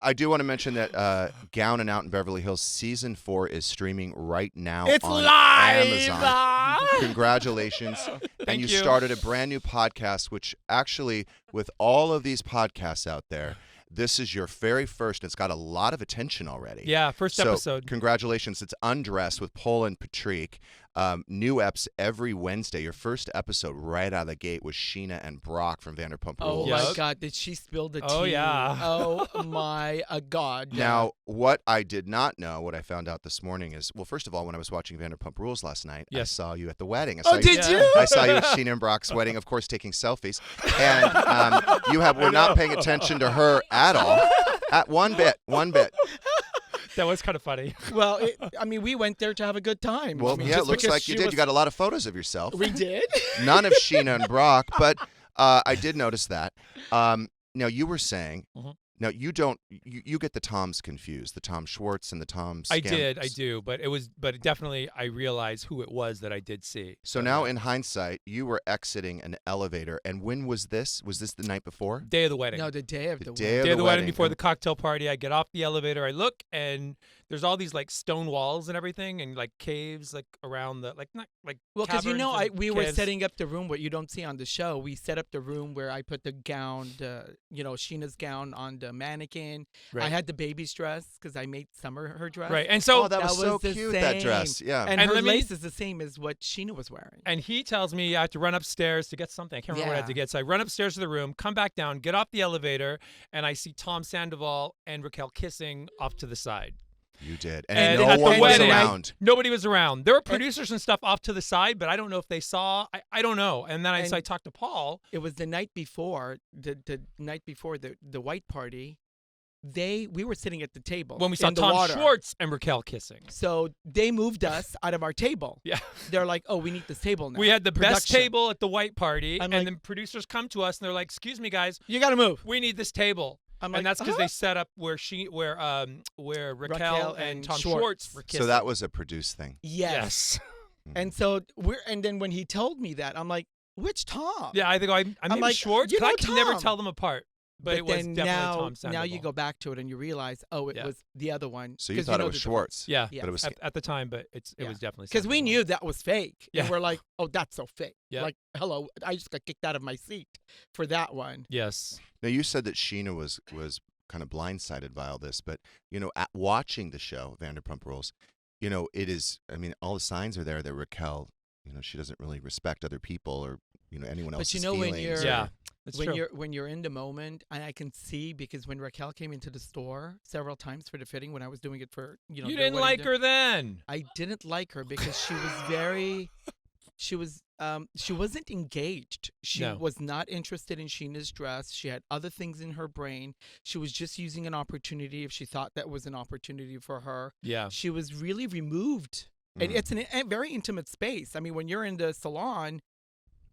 I do want to mention that Gown and Out in Beverly Hills Season 4 is streaming right now on Amazon. Congratulations. And you started a brand new podcast, which actually, with all of these podcasts out there, this is your very first. It's got a lot of attention already. Yeah, first episode. Congratulations. It's Undressed with Pol and Patrik. New eps every Wednesday. Your first episode right out of the gate was Sheena and Brock from Vanderpump Rules. Oh, my God. Did she spill the tea? Oh, yeah. Oh, my God. Now, what I did not know, what I found out this morning is, well, first of all, when I was watching Vanderpump Rules last night, I saw you at the wedding. Did you? I saw you at Sheena and Brock's wedding, of course, taking selfies. And you were not paying attention to her at all. At one bit. That was kind of funny. Well, we went there to have a good time. Well, it looks like you did. You got a lot of photos of yourself. We did? None of Sheena and Brock, but I did notice that. Now, you were saying, now you don't, you get the Toms confused, the Tom Schwartz and the Tom Scams. I do, but definitely I realized who it was that I did see. So now in hindsight, you were exiting an elevator, and when was this? Was this the night before? Day of the wedding. No, the day of the wedding. Day of the wedding before the cocktail party. I get off the elevator, I look, and there's all these like stone walls and everything, and like caves like around the Well, because we were setting up the room what you don't see on the show. We set up the room where I put the gown, Sheena's gown on the mannequin. Right. I had the baby's dress because I made Summer her dress. Right, and so that was so cute. That dress, yeah. And her lace is the same as what Sheena was wearing. And he tells me I have to run upstairs to get something. I can't remember what I had to get. So I run upstairs to the room, come back down, get off the elevator, and I see Tom Sandoval and Raquel kissing off to the side. You did. And no one was around. Nobody was around. There were producers and stuff off to the side, but I don't know if they saw. I don't know. And then I talked to Paul. It was the night before, the night before the white party. We were sitting at the table when we saw Tom Schwartz and Raquel kissing. So they moved us out of our table. Yeah. They're like, oh, we need this table now. We had the best table at the white party, and then producers come to us and they're like, excuse me, guys. You got to move. We need this table. And that's because they set up where Raquel and Tom Schwartz were kissing. So that was a produced thing. Yes. And so and then when he told me that, I'm like, which Tom? Yeah, I think I'm like, Schwartz, but I can never tell them apart. But it was definitely Tom Sandoval. Now you go back to it and you realize, it was the other one. So you thought it was Schwartz. Yeah, but it was at the time, but it was definitely because we knew that was fake. Yeah. And we're like, oh, that's so fake. Yeah. Like, hello, I just got kicked out of my seat for that one. Yes. Now you said that Sheena was kind of blindsided by all this, but at watching the show Vanderpump Rules, it is. I mean, all the signs are there that Raquel, she doesn't really respect other people or anyone else's feelings. When you're in the moment, and I can see because when Raquel came into the store several times for the fitting, when I was doing it for you didn't like her then. I didn't like her because she was she wasn't engaged. She was not interested in Sheena's dress. She had other things in her brain. She was just using an opportunity if she thought that was an opportunity for her. Yeah, she was really removed. And it's a very intimate space. I mean, when you're in the salon,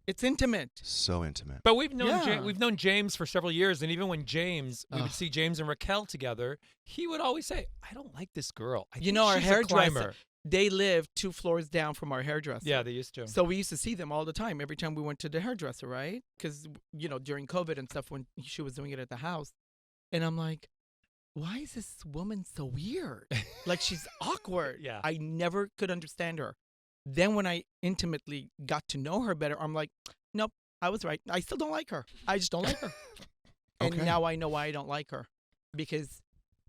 it's intimate. So intimate. But we've known James for several years, and even when we would see James and Raquel together, he would always say, "I don't like this girl. I think our she's hairdresser. They lived 2 floors down from our hairdresser. Yeah, they used to. So we used to see them all the time. Every time we went to the hairdresser, right? Because during COVID and stuff, when she was doing it at the house, and I'm like, why is this woman so weird? Like, she's awkward. Yeah. I never could understand her. Then when I intimately got to know her better, I'm like, nope, I was right. I still don't like her. I just don't like her. And now I know why I don't like her. Because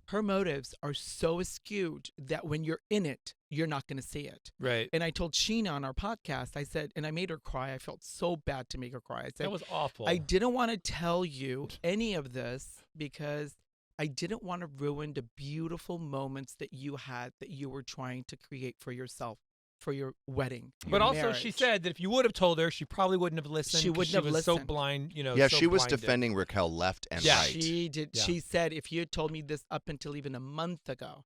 her motives are so skewed that when you're in it, you're not going to see it. Right. And I told Sheena on our podcast, I said, and I made her cry. I felt so bad to make her cry. I said, that was awful. I didn't want to tell you any of this because I didn't want to ruin the beautiful moments that you had that you were trying to create for yourself. For your wedding. But also she said that if you would have told her, she probably wouldn't have listened. She wouldn't have listened. So blind, Yeah, she was defending Raquel left and right. She did. Yeah. She said, if you had told me this up until even a month ago,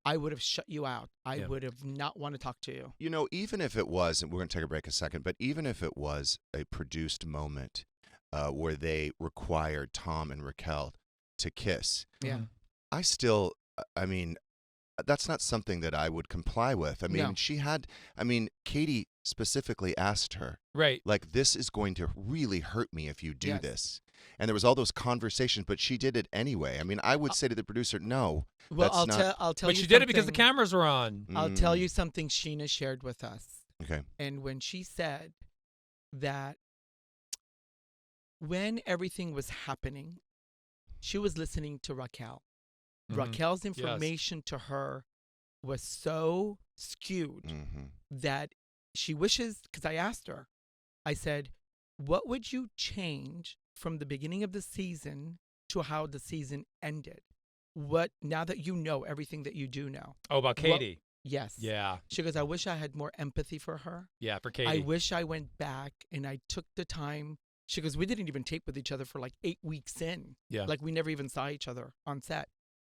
I would have shut you out. I would have not want to talk to you. Even if it was, and we're going to take a break a second, but even if it was a produced moment where they required Tom and Raquel to kiss, I still, that's not something that I would comply with. I mean, Katie specifically asked her, right? Like, this is going to really hurt me if you do this. and there was all those conversations, but she did it anyway. I mean, I would say to the producer, no, Well, that's not. I'll tell But you she did it because the something. cameras were on. I'll tell you something Sheena shared with us. Okay. And when she said that when everything was happening, she was listening to Raquel. Raquel's information to her was so skewed that she wishes, because I asked her, I said, what would you change from the beginning of the season to how the season ended? What, now that you know everything that you do know? Oh, about Katie. Yes. Yeah. She goes, I wish I had more empathy for her. Yeah, for Katie. I wish I went back and I took the time. She goes, we didn't even tape with each other for like 8 weeks in. Yeah. Like we never even saw each other on set.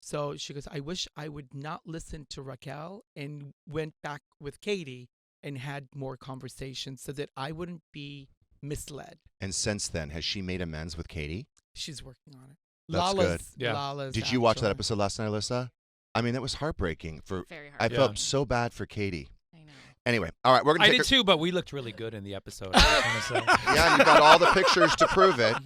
So she goes, I wish I would not listen to Raquel and went back with Katie and had more conversations so that I wouldn't be misled. And since then, has she made amends with Katie? She's working on it. That's Lala's, good. Yeah. Lala's Did you watch that actually- episode last night, Alyssa? I mean, that was heartbreaking. Very hard. I Yeah. felt so bad for Katie. I know. Anyway, all right, we're gonna I take did a- too, but we looked really good in the episode. I was gonna say. Yeah, and you've got all the pictures to prove it.